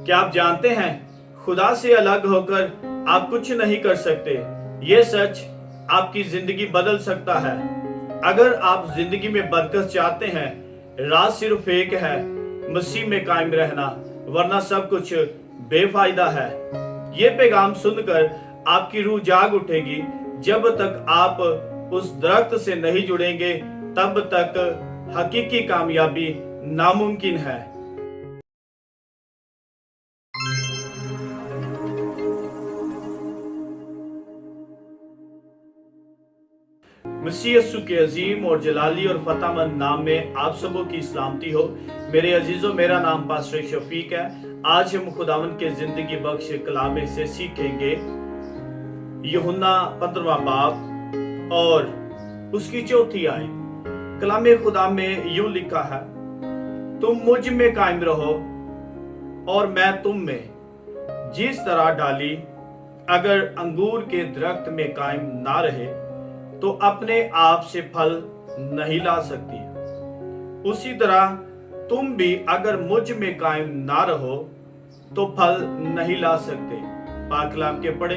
क्या आप जानते हैं खुदा से अलग होकर आप कुछ नहीं कर सकते। ये सच आपकी जिंदगी बदल सकता है। अगर आप जिंदगी में बरकत चाहते हैं, राज सिर्फ एक है, मसीह में कायम रहना, वरना सब कुछ बेफायदा है। ये पैगाम सुनकर आपकी रूह जाग उठेगी। जब तक आप उस दरख्त से नहीं जुड़ेंगे, तब तक हकीकी कामयाबी नामुमकिन है। मसीह यीशु के अजीम और जलाली और फतेहमंद नाम में आप सबों की सलामती हो। मेरे अजीजों, मेरा नाम पास्टर शफीक है। आज हम खुदावंद के जिंदगी बख्श कलामे से सीखेंगे यूहन्ना 15वां बाब और उसकी 4थी आयत। कलामे खुदा में यूं लिखा है, तुम मुझ में कायम रहो और मैं तुम में। जिस तरह डाली अगर अंगूर के दरख्त में कायम ना रहे तो अपने आप से फल नहीं ला सकती, उसी तरह तुम भी अगर मुझ में कायम ना रहो तो फल नहीं ला सकते। पाक कलाम के पढ़े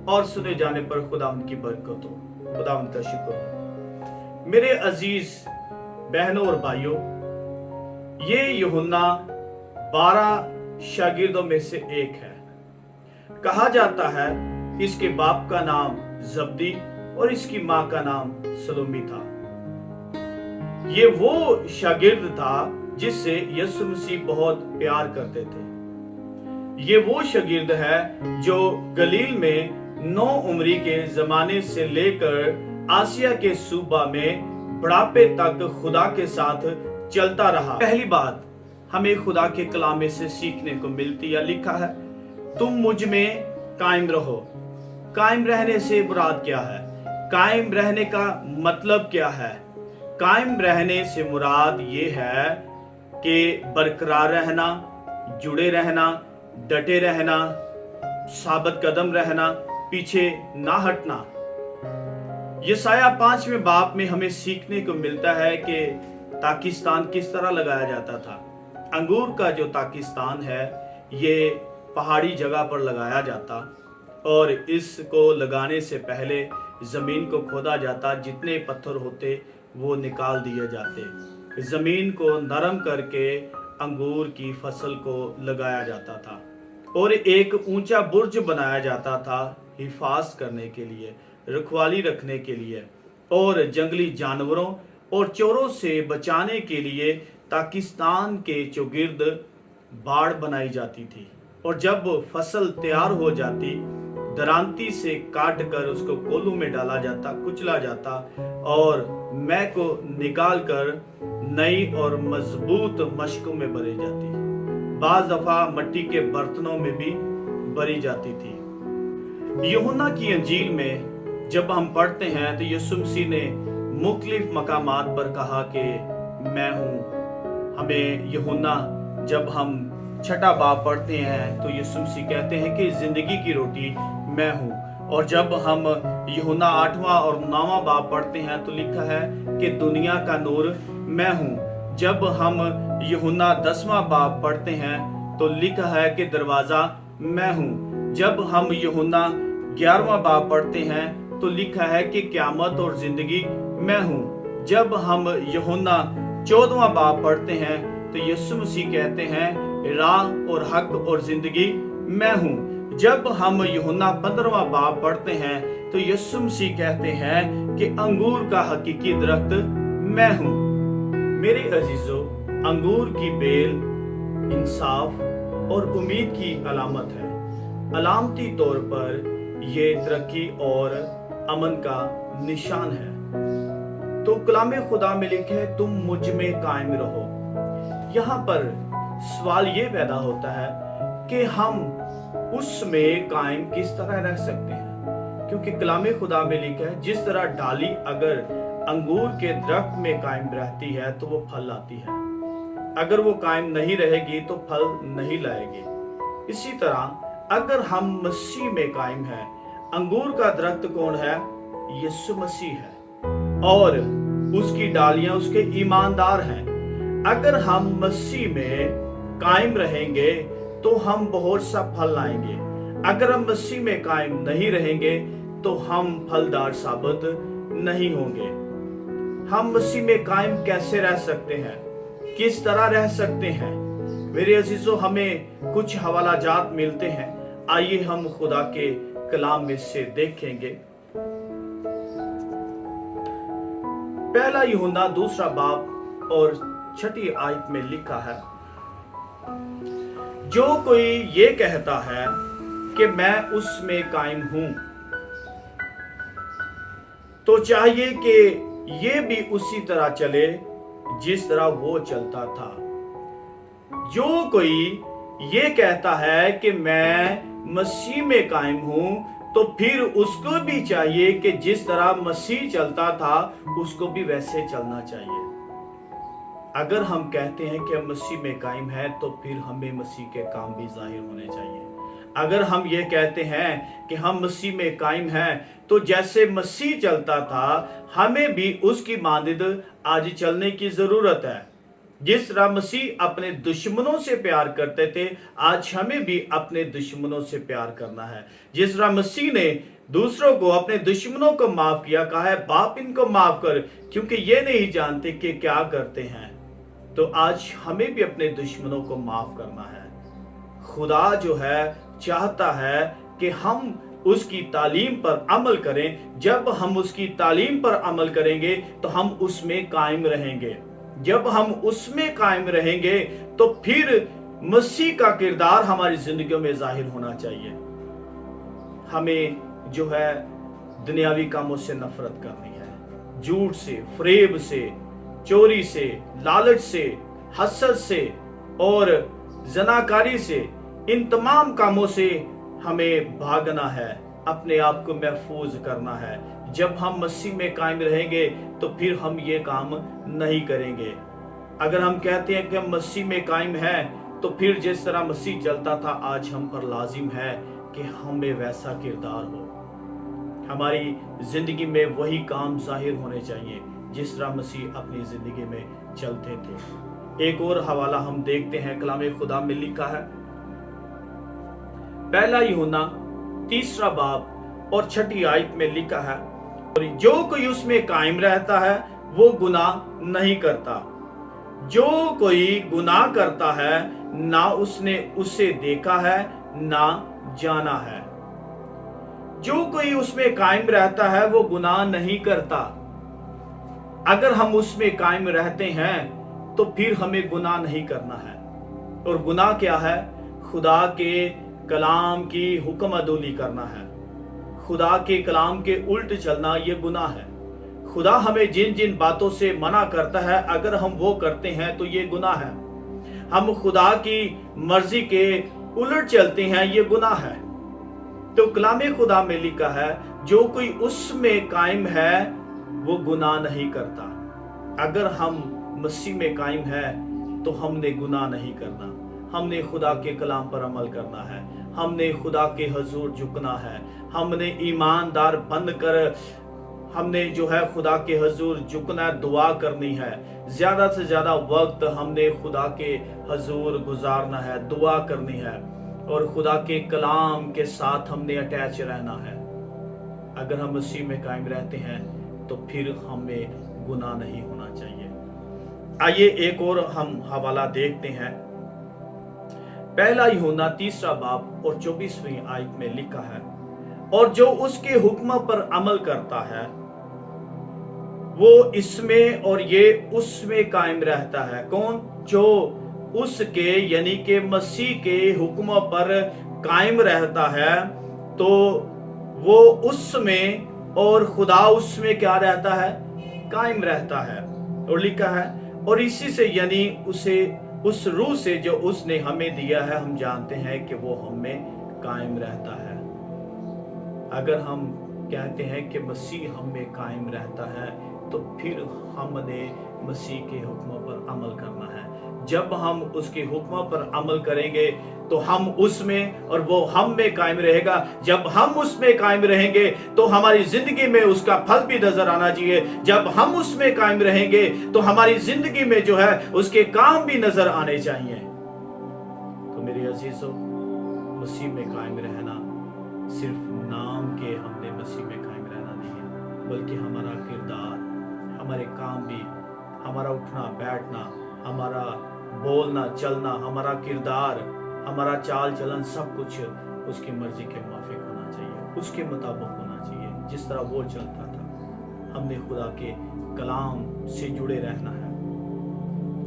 और सुने जाने पर खुदावंद की बरकत हो, खुदावंद का शुक्र हो। मेरे अजीज बहनों और भाइयों, ये यूहन्ना 12 शागिर्दों में से एक है। कहा जाता है इसके बाप का नाम जब्दी और इसकी मां का नाम सलोमी था। ये वो शागिर्द था जिससे यीशु मसीह बहुत प्यार करते थे। ये वो शागिर्द है जो गलील में 9 उम्री के जमाने से लेकर आसिया के सूबा में बुढ़ापे तक खुदा के साथ चलता रहा। पहली बात हमें खुदा के कलामे से सीखने को मिलती है, लिखा है तुम मुझ में कायम रहो। कायम रहने से मुराद क्या है? कायम रहने का मतलब क्या है? कायम रहने से मुराद ये है कि बरकरार रहना, जुड़े रहना, डटे रहना, साबित कदम रहना, पीछे ना हटना। यशायाह 5वें बाब में हमें सीखने को मिलता है कि ताकिस्तान किस तरह लगाया जाता था। अंगूर का जो ताकिस्तान है, ये पहाड़ी जगह पर लगाया जाता और इसको लगाने से पहले जमीन को खोदा जाता, जितने पत्थर होते वो निकाल दिए जाते, जमीन को नरम करके अंगूर की फसल को लगाया जाता था और एक ऊंचा बुर्ज बनाया जाता था हिफाज करने के लिए, रखवाली रखने के लिए और जंगली जानवरों और चोरों से बचाने के लिए पाकिस्तान के चौगिर्द बाड़ बनाई जाती थी। और जब फसल तैयार हो जाती, दरांती से काट कर उसको कोलू में डाला जाता, कुचला जाता और मैं को निकाल कर नई और मजबूत मशकों में भरी जाती। बाज दफा मट्टी के बर्तनों में भी भरी जाती थी। यूहन्ना की अंजील में जब हम पढ़ते हैं तो यीशु मसीह ने मुख्तलिफ मकामात पर कहा कि मैं हूँ। हमें यूहन्ना जब हम 6ठा बाब पढ़ते हैं तो यीशु मसीह कहते हैं कि जिंदगी की रोटी मैं हूँ। और जब हम यूहन्ना 8वां और 9वां बाब पढ़ते हैं तो लिखा है कि दुनिया का नूर मैं हूँ। जब हम यूहन्ना 10वां बाब पढ़ते हैं तो लिखा है कि दरवाजा मैं हूँ। जब हम यूहन्ना 11वां बाब पढ़ते हैं तो लिखा है कि क़यामत और जिंदगी मैं हूँ। जब हम यूहन्ना 14वां बाब पढ़ते हैं तो यीशु मसीह कहते हैं राह और हक और जिंदगी मैं हूँ। जब हम यूहन्ना 15वां बाब पढ़ते हैं तो यीशु मसीह कहते हैं कि अंगूर का हकीकी दरख्त मैं हूँ। मेरे अजीजों, अंगूर की बेल इंसाफ और उम्मीद की अलामत है। अलामती तौर पर ये तरक्की और अमन का निशान है। तो कलामे खुदा में लिखे है तुम मुझ में कायम रहो। यहाँ पर सवाल ये पैदा होता है कि हम उसमें कायम किस तरह रह सकते हैं, क्योंकि कलामे खुदा में लिखा है जिस तरह डाली अगर अंगूर के दरख्त में कायम रहती है तो वो फल लाती है, अगर वो कायम नहीं रहेगी तो फल नहीं लाएगी। इसी तरह अगर हम मसीह में कायम है, अंगूर का दरख्त कौन है? यीशु मसीह है और उसकी डालियां उसके ईमानदार हैं। अगर हम मसीह में कायम रहेंगे तो हम बहुत सा फल लाएंगे। अगर हम मसीह में कायम नहीं रहेंगे तो हम फलदार साबित नहीं होंगे। हम मसीह में कायम कैसे रह सकते हैं, किस तरह रह सकते हैं? मेरे अजीजों, हमें कुछ हवाला जात मिलते हैं। आइए हम खुदा के कलाम में से देखेंगे। पहला यूहन्ना 2 बाब और 6 आयत में लिखा है, जो कोई ये कहता है कि मैं उसमें कायम हूं, तो चाहिए कि ये भी उसी तरह चले जिस तरह वो चलता था। जो कोई ये कहता है कि मैं मसीह में कायम हूं, तो फिर उसको भी चाहिए कि जिस तरह मसीह चलता था उसको भी वैसे चलना चाहिए। अगर हम कहते हैं कि हम मसीह में कायम हैं, तो फिर हमें मसीह के काम भी जाहिर होने चाहिए। अगर हम ये कहते हैं कि हम मसीह में कायम हैं, तो जैसे मसीह चलता था हमें भी उसकी मानद आज चलने की जरूरत है। जिस तरह मसीह अपने दुश्मनों से प्यार करते थे, आज हमें भी अपने दुश्मनों से प्यार करना है। जिस तरह मसीह ने दूसरों को, अपने दुश्मनों को माफ किया, कहा है बाप इनको माफ कर क्योंकि ये नहीं जानते कि क्या करते हैं, तो आज हमें भी अपने दुश्मनों को माफ करना है। खुदा जो है चाहता है कि हम उसकी तालीम पर अमल करें। जब हम उसकी तालीम पर अमल करेंगे तो हम उसमें कायम रहेंगे। जब हम उसमें कायम रहेंगे तो फिर मसीह का किरदार हमारी जिंदगियों में जाहिर होना चाहिए। हमें जो है दुनियावी कामों से नफरत करनी है, झूठ से, फरेब से, चोरी से, लालच से, हसद से और जनाकारी से, इन तमाम कामों से हमें भागना है, अपने आप को महफूज करना है। जब हम मसीह में कायम रहेंगे तो फिर हम ये काम नहीं करेंगे। अगर हम कहते हैं कि हम मसीह में कायम हैं, तो फिर जिस तरह मसीह चलता था आज हम पर लाजिम है कि हमें वैसा किरदार हो। हमारी जिंदगी में वही काम जाहिर होने चाहिए जिस तरह मसीह अपनी जिंदगी में चलते थे। एक और हवाला हम देखते हैं, कलाम खुदा में लिखा है, पहला यूहन्ना 3 बाब और 6 आयत में लिखा है, और जो कोई उसमें कायम रहता है वो गुनाह नहीं करता। जो कोई गुनाह करता है ना उसने उसे देखा है ना जाना है। जो कोई उसमें कायम रहता है वो गुनाह नहीं करता। अगर हम उसमें कायम रहते हैं तो फिर हमें गुनाह नहीं करना है। और गुनाह क्या है? खुदा के कलाम की हुक्म अदोली करना है, खुदा के कलाम के उल्ट चलना, ये गुनाह है। खुदा हमें जिन जिन बातों से मना करता है अगर हम वो करते हैं तो ये गुनाह है। हम खुदा की मर्जी के उलट चलते हैं, ये गुनाह है। तो कलाम खुदा में लिखा है, जो कोई उसमें कायम है वो गुनाह नहीं करता। अगर हम मसीह में कायम है तो हमने गुनाह नहीं करना। हमने खुदा के कलाम पर अमल करना है, हमने खुदा के हजूर झुकना है, हमने ईमानदार बनकर हमने जो है खुदा के हजूर झुकना, दुआ करनी है। ज्यादा से ज्यादा वक्त हमने खुदा के हजूर गुजारना है, दुआ करनी है और खुदा के कलाम के साथ हमने अटैच रहना है। अगर हम मसीह में कायम रहते हैं तो फिर हमें गुनाह नहीं होना चाहिए। आइए एक और हम हवाला देखते हैं। पहला यूहन्ना 3 बाब और 24वीं आयत में लिखा है, और जो उसके हुक्म पर अमल करता है वो इसमें और ये उसमें कायम रहता है। कौन? जो उसके यानी कि मसीह के हुक्म पर कायम रहता है तो वो उसमें और खुदा उसमें क्या रहता है? कायम रहता है। और लिखा है, और इसी से यानी उसे उस रूह से जो उसने हमें दिया है हम जानते हैं कि वो हमें कायम रहता है। अगर हम कहते हैं कि मसीह हमें कायम रहता है तो फिर हमने मसीह के हुक्मों पर अमल करना है। जब हम उसके हुक्मों पर अमल करेंगे तो हम उसमें और वो हम में कायम रहेगा। जब हम उसमें कायम रहेंगे तो हमारी जिंदगी में उसका फल भी नजर आना चाहिए। जब हम उसमें कायम रहेंगे तो हमारी जिंदगी में जो है उसके काम भी नजर आने चाहिए। तो मेरे अजीजों, मसीह में कायम रहना सिर्फ नाम के हमने मसीह में कायम रहना नहीं है, बल्कि हमारा किरदार, हमारे काम भी, हमारा उठना बैठना, हमारा बोलना चलना, हमारा किरदार, हमारा चाल चलन, सब कुछ उसकी मर्जी के मुताबिक होना चाहिए, उसके मुताबिक होना चाहिए। जिस तरह वो चलता था, हमने खुदा के कलाम से जुड़े रहना है,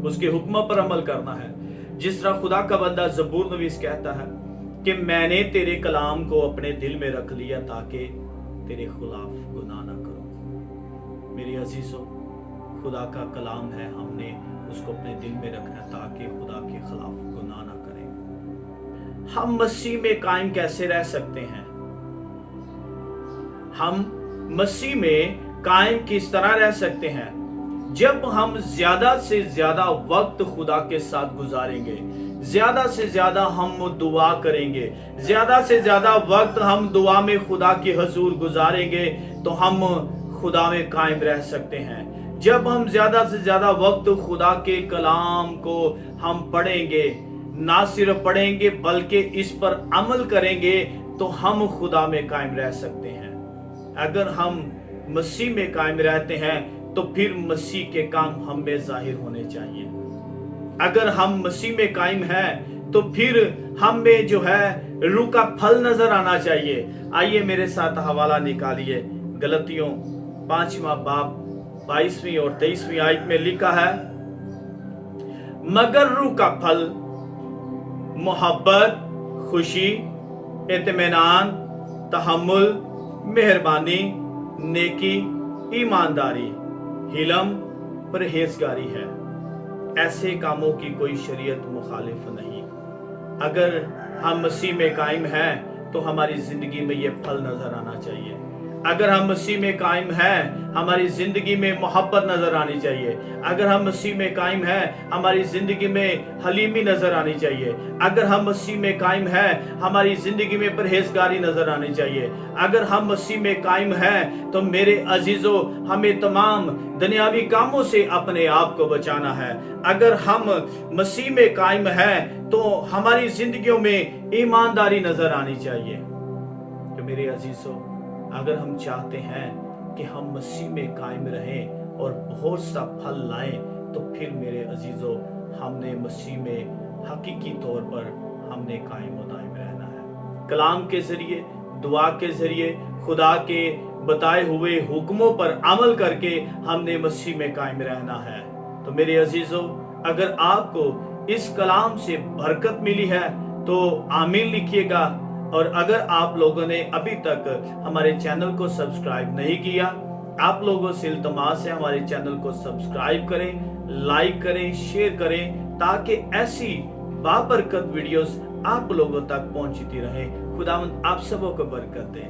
उसके हुक्म पर अमल करना है। जिस तरह खुदा का बंदा ज़बूर नवीस कहता है कि मैंने तेरे कलाम को अपने दिल में रख लिया ताकि तेरे खिलाफ गुनाह ना करूं। मेरे अजीजों, खुदा का कलाम है, हमने उसको अपने दिल में रखना ताकि खुदा के खिलाफ गुनाह ना करें। हम मसीह में कायम कैसे रह सकते हैं? हम मसीह में कायम किस तरह रह सकते हैं? जब हम ज्यादा से ज्यादा वक्त खुदा के साथ गुजारेंगे, ज्यादा से ज्यादा हम दुआ करेंगे, ज्यादा से ज्यादा वक्त हम दुआ में खुदा के हुजूर गुजारेंगे, तो हम खुदा में कायम रह सकते हैं। जब हम ज्यादा से ज्यादा वक्त खुदा के कलाम को हम पढ़ेंगे, ना सिर्फ पढ़ेंगे बल्कि इस पर अमल करेंगे, तो हम खुदा में कायम रह सकते हैं। अगर हम मसीह में कायम रहते हैं तो फिर मसीह के काम हम में जाहिर होने चाहिए। अगर हम मसीह में कायम हैं तो फिर हम में जो है रूह का फल नजर आना चाहिए। आइए मेरे साथ हवाला निकालिए, गलतियों 5वां बाब 22वीं और 23वीं आयत में लिखा है, मगर रूह का फल मोहब्बत, खुशी, इत्मीनान, तहम्मुल, मेहरबानी, नेकी, ईमानदारी, हिलम, परहेजगारी है। ऐसे कामों की कोई शरीयत मुखालिफ नहीं। अगर हम मसीह में कायम हैं तो हमारी जिंदगी में ये फल नजर आना चाहिए। अगर हम मसीह में कायम हैं, हमारी जिंदगी में मोहब्बत नजर आनी चाहिए। अगर हम मसीह में कायम हैं, हमारी जिंदगी में हलीमी नजर आनी चाहिए। अगर हम मसीह में कायम हैं, हमारी जिंदगी में परहेजगारी नजर आनी चाहिए। अगर हम मसीह में कायम हैं तो मेरे अजीजों, हमें तमाम दुनियावी कामों से अपने आप को बचाना है। अगर हम मसीह में कायम हैं तो हमारी जिंदगियों में ईमानदारी नजर आनी चाहिए। तो मेरे अजीजों, अगर हम चाहते हैं कि हम मसीह में कायम रहें और बहुत सा फल लाएं, तो फिर मेरे अजीजों, हमने मसीह में हकीकी तौर पर हमने कायम और दायम रहना है। कलाम के जरिए, दुआ के जरिए, खुदा के बताए हुए हुक्मों पर अमल करके हमने मसीह में कायम रहना है। तो मेरे अजीजों, अगर आपको इस कलाम से बरकत मिली है तो आमीन लिखिएगा। और अगर आप लोगों ने अभी तक हमारे चैनल को सब्सक्राइब नहीं किया, आप लोगों से इल्तमास है हमारे चैनल को सब्सक्राइब करें, लाइक करें, शेयर करें, ताकि ऐसी बाबरकत वीडियोस आप लोगों तक पहुंचती रहे। खुदावंद आप सबों को बरकत दें।